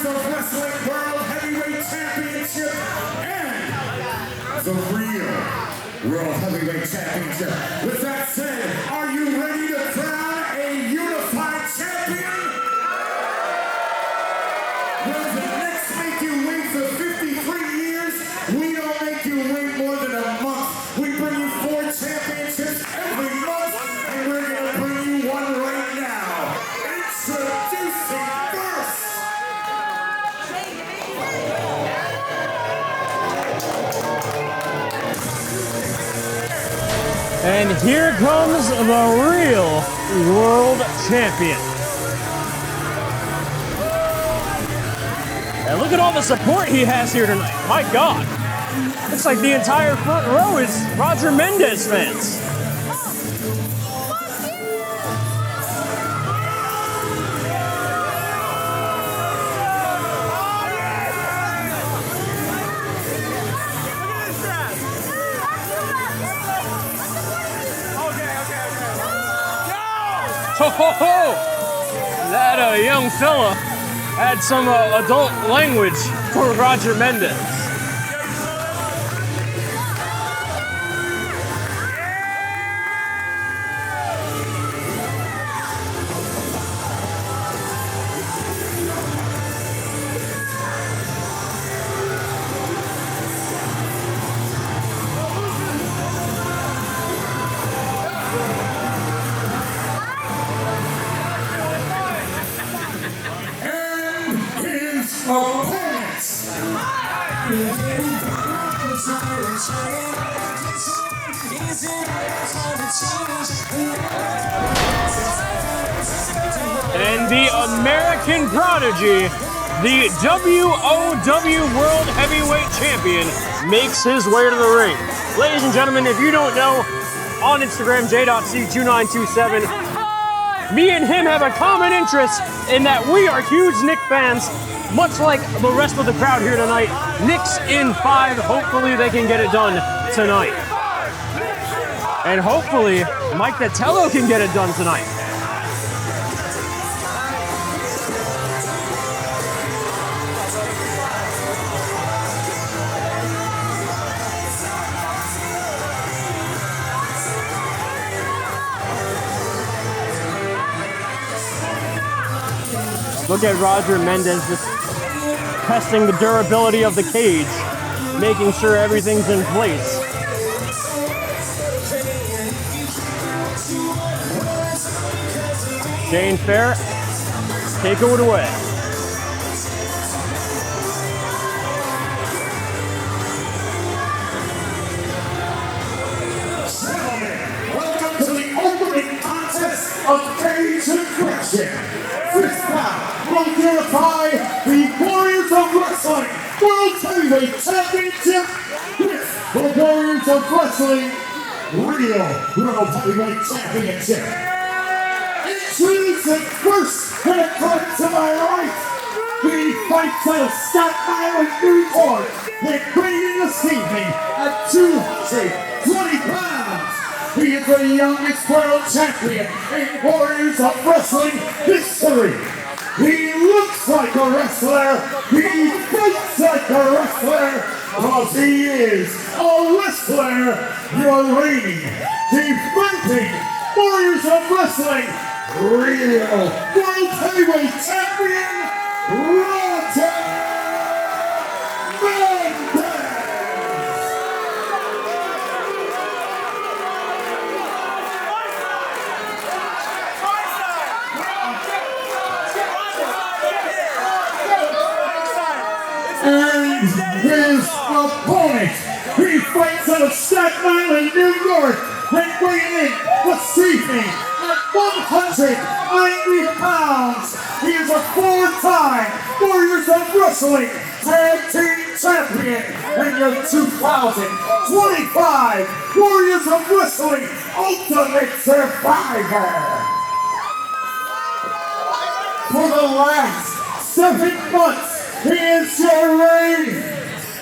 Warriors of Wrestling World Heavyweight Championship and the real World Heavyweight Championship. With that said, are you ready to crown a unified champion? Will the Knicks make you wait for 53 years? We don't make you wait more than a month. We bring you 4 championships every month, and we're going to bring you one right now. Introducing first. And here comes the real world champion. And look at all the support he has here tonight. My God. Looks like the entire front row is Roger Mendez fans. That young fella had some adult language for Roger Mendez. And the American Prodigy, the W.O.W. World Heavyweight Champion, makes his way to the ring. Ladies and gentlemen, if you don't know, on Instagram, j.c2927, me and him have a common interest in that we are huge Knick fans, much like the rest of the crowd here tonight. Knicks in 5, hopefully they can get it done tonight. And hopefully, Mike Datello can get it done tonight. Look at Roger Mendez just testing the durability of the cage, making sure everything's in place. Shane Fair, take it away. Welcome to the opening contest of Cage Aggression. This bout will unify the Warriors of Wrestling World Heavyweight Championship with the Warriors of Wrestling Real World Heavyweight Championship. Introducing first, and across to my right, he fights out of Staten Island, New York, and bringing this evening at 220 pounds. He is the youngest world champion in Warriors of Wrestling history. He looks like a wrestler, he fights like a wrestler, because he is a wrestler. Your reigning, defending Warriors of Wrestling Real World Heavyweight Champion, Roger Mendez. And his opponent, he fights out of Staten Island, New York, and weighing in this evening at 190 pounds. He is a 4-time Warriors of Wrestling Tag Team Champion and your 2025 Warriors of Wrestling Ultimate Survivor. For the last 7 months, he is your reigning,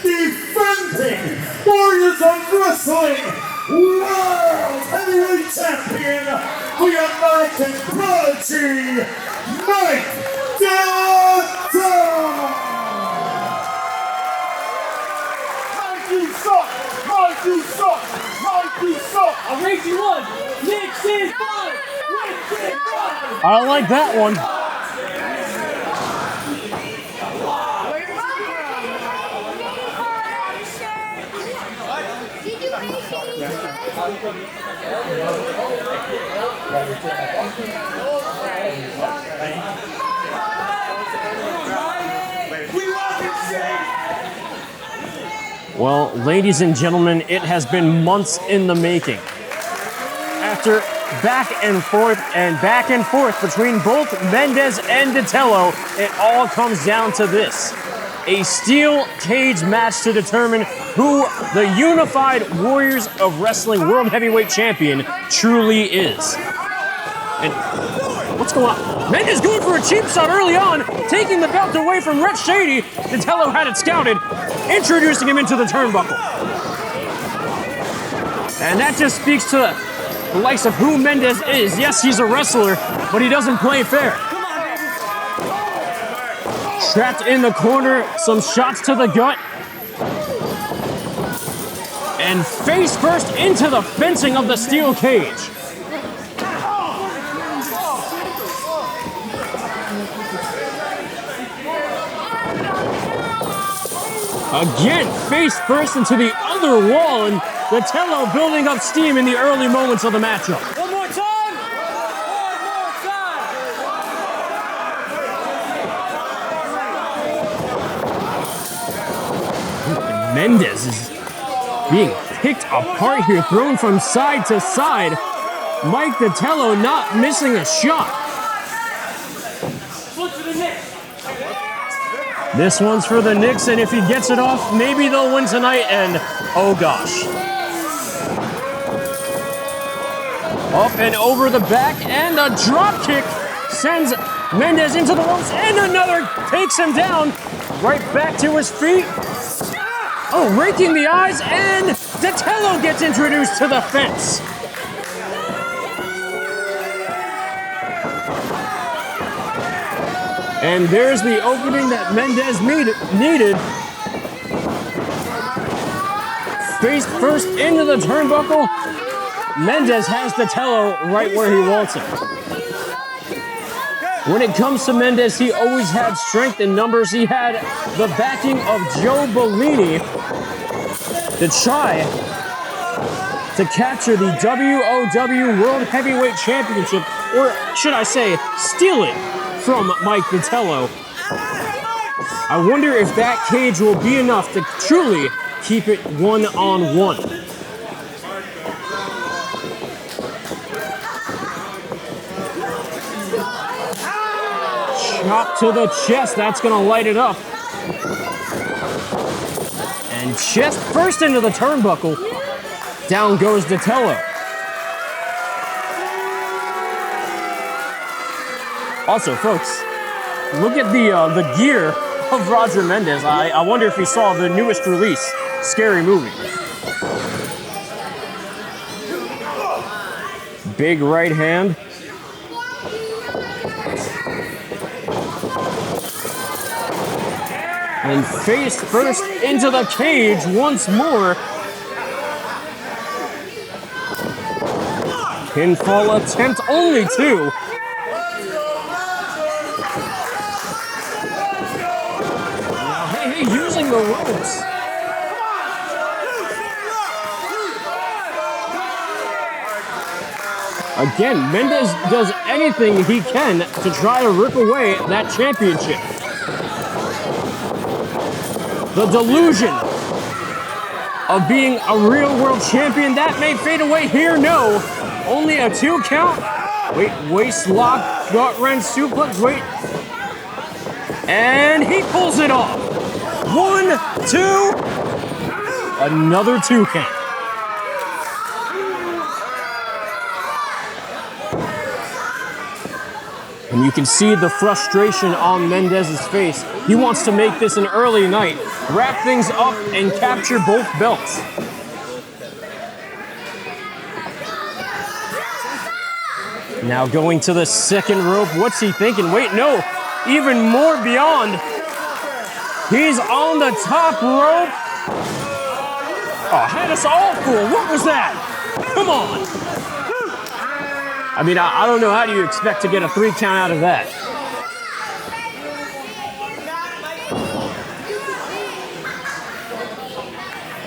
defending Warriors of Wrestling World Heavyweight Champion, the American Prodigy, Mike Datello. I like that one. Well, ladies and gentlemen, it has been months in the making. After back and forth between both Mendez and Datello, it all comes down to this. A steel cage match to determine who the unified Warriors of Wrestling World Heavyweight Champion truly is. And what's going on? Mendez going for a cheap shot early on, taking the belt away from Ref Shady. Datello had it scouted, introducing him into the turnbuckle. And that just speaks to the likes of who Mendez is. Yes, he's a wrestler, but he doesn't play fair. Trapped in the corner, some shots to the gut. And face first into the fencing of the steel cage. Again, face first into the other wall, and Datello building up steam in the early moments of the matchup. One more time! One more time! Mendez is being picked apart here, thrown from side to side. Mike Datello not missing a shot. This one's for the Knicks, and if he gets it off, maybe they'll win tonight, and oh gosh. Up and over the back, and a drop kick sends Mendez into the ropes, and another takes him down, right back to his feet. Oh, raking the eyes, and Datello gets introduced to the fence. And there's the opening that Mendez needed. Face first into the turnbuckle. Mendez has Datello right where he wants him. When it comes to Mendez, he always had strength in numbers. He had the backing of Joe Bellini to try to capture the W.O.W. World Heavyweight Championship, or should I say, steal it from Mike Datello. I wonder if that cage will be enough to truly keep it one-on-one. Chop to the chest, that's gonna light it up. And chest first into the turnbuckle. Down goes Datello. Also, folks, look at the gear of Roger Mendez. I wonder if he saw the newest release, Scary Movie. Big right hand. And face first into the cage once more. Pinfall attempt, only two. Using the ropes. Again, Mendez does anything he can to try to rip away that championship. The delusion of being a real world champion, that may fade away here. No, only a 2 count. Wait, waist lock, gut wrench, suplex, wait. And he pulls it off. 1, 2, another 2 count. And you can see the frustration on Mendez's face. He wants to make this an early night, wrap things up, and capture both belts. Now going to the second rope. What's he thinking? Wait, no, even more beyond. He's on the top rope. Oh, had us all fooled. What was that? Come on. I mean, I don't know how do you expect to get a 3 count out of that.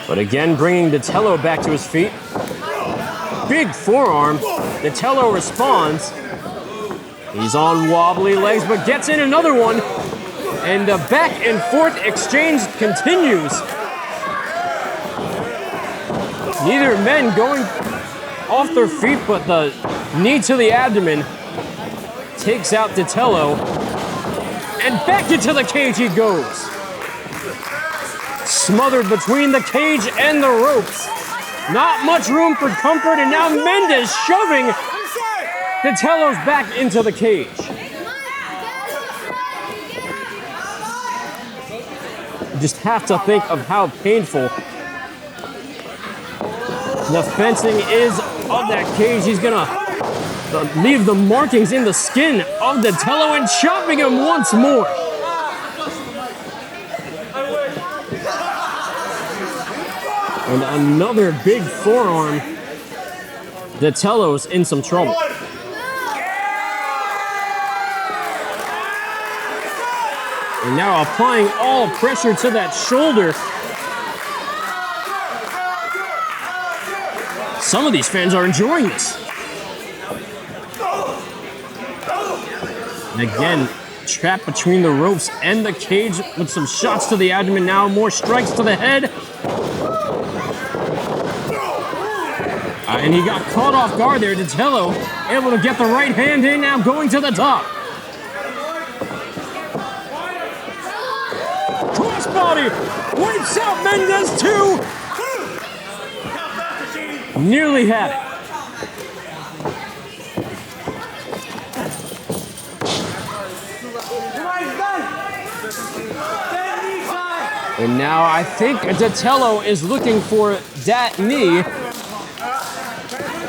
But again, bringing Datello back to his feet. Big forearm. Datello responds. He's on wobbly legs, but gets in another one. And the back and forth exchange continues. Neither men going off their feet, but the knee to the abdomen takes out Datello. And back into the cage he goes. Smothered between the cage and the ropes. Not much room for comfort, and now Mendez shoving Datello's back into the cage. You just have to think of how painful the fencing is of that cage. He's gonna leave the markings in the skin of Datello and chopping him once more. And another big forearm. Datello's in some trouble. And now applying all pressure to that shoulder. Some of these fans are enjoying this. And again, trapped between the ropes and the cage with some shots to the abdomen now, more strikes to the head. And he got caught off guard there. Datello able to get the right hand in, now going to the top. Crossbody wipes out Mendez too. Nearly had it. And now I think Datello is looking for that knee.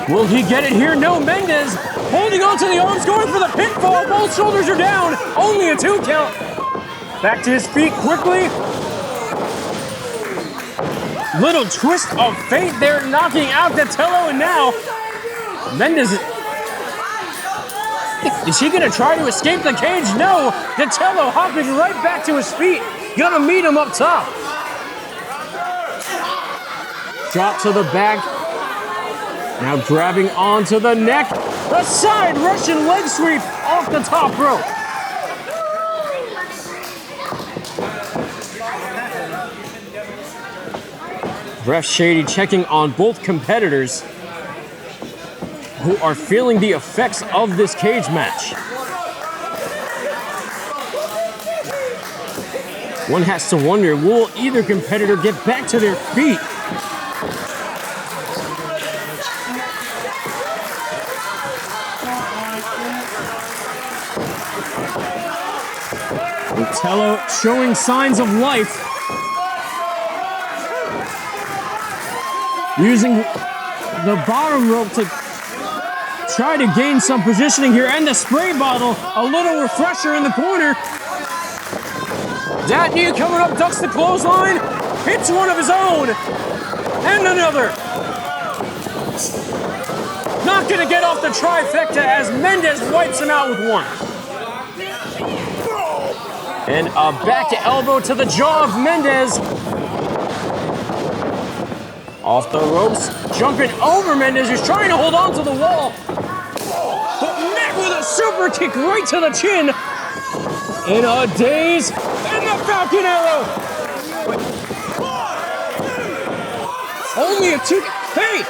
Will he get it here? No, Mendez holding on to the arms, going for the pinfall. Both shoulders are down. Only a 2 count. Back to his feet quickly. Little twist of fate there, knocking out Datello, and now Mendez. Is he gonna try to escape the cage? No, Datello hopping right back to his feet. Gonna meet him up top. Drop to the back. Now grabbing onto the neck. A side Russian leg sweep off the top rope. Ref Shady checking on both competitors who are feeling the effects of this cage match. One has to wonder, will either competitor get back to their feet? Datello showing signs of life. Using the bottom rope to try to gain some positioning here, and the spray bottle, a little refresher in the corner. That knee coming up, ducks the clothesline, hits one of his own, and another. Not gonna get off the trifecta as Mendez wipes him out with one. And a back elbow to the jaw of Mendez. Off the ropes, jumping over Mendez, who's trying to hold on to the wall. But met with a super kick right to the chin. In a daze, and the Falcon Arrow. Only a 2. Hey!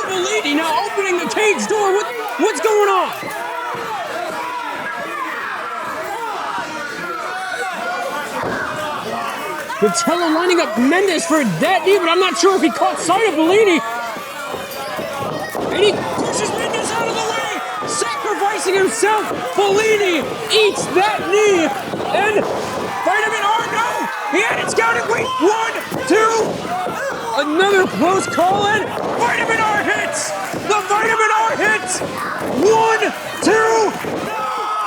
Blvd now opening the cage door. What's going on? Datello lining up Mendez for that knee, but I'm not sure if he caught sight of Blvd. And he pushes Mendez out of the way, sacrificing himself. Blvd eats that knee, and Vitamin R, no! He had it scouted. Wait, 1, 2. Another close call, and Vitamin R hits. The Vitamin R hits. 1, 2.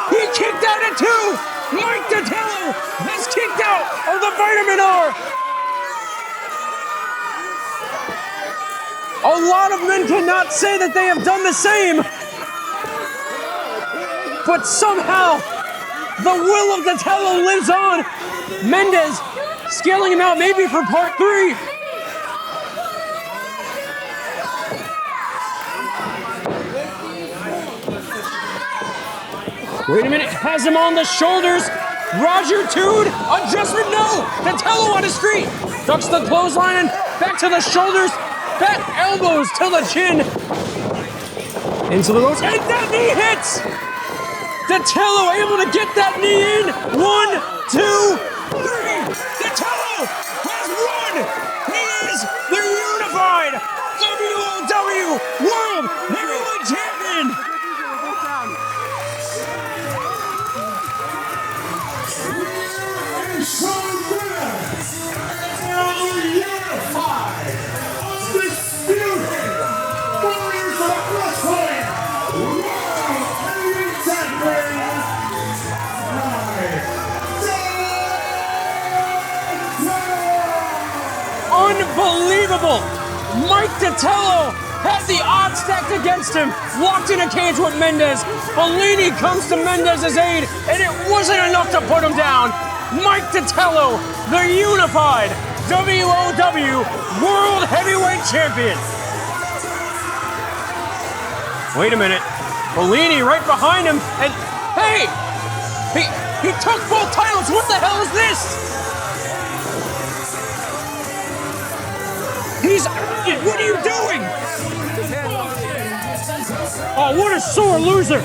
He kicked out at 2. Mike Datello has kicked out of the Vitamin R. A lot of men cannot say that they have done the same. But somehow, the will of Datello lives on. Mendez scaling him out maybe for part 3. Wait a minute, has him on the shoulders. Roger Tood, adjustment, no. Datello on his feet. Ducks the clothesline and back to the shoulders. Back elbows to the chin. Into the ropes, and that knee hits. Datello able to get that knee in. 1, 2, 3. Datello has won. He is the unified W.O.W. World Heavyweight Champion. So winner, now unified, undisputed, Warriors of Wrestling, World Heavyweight Champion, Unbelievable! Mike Datello had the odds stacked against him, walked in a cage with Mendez. Bellini comes to Mendez's aid, and it wasn't enough to put him down. Mike Datello, the unified W.O.W. World Heavyweight Champion. Wait a minute. Bellini right behind him, and hey! He took both titles. What the hell is this? What are you doing? Oh, what a sore loser.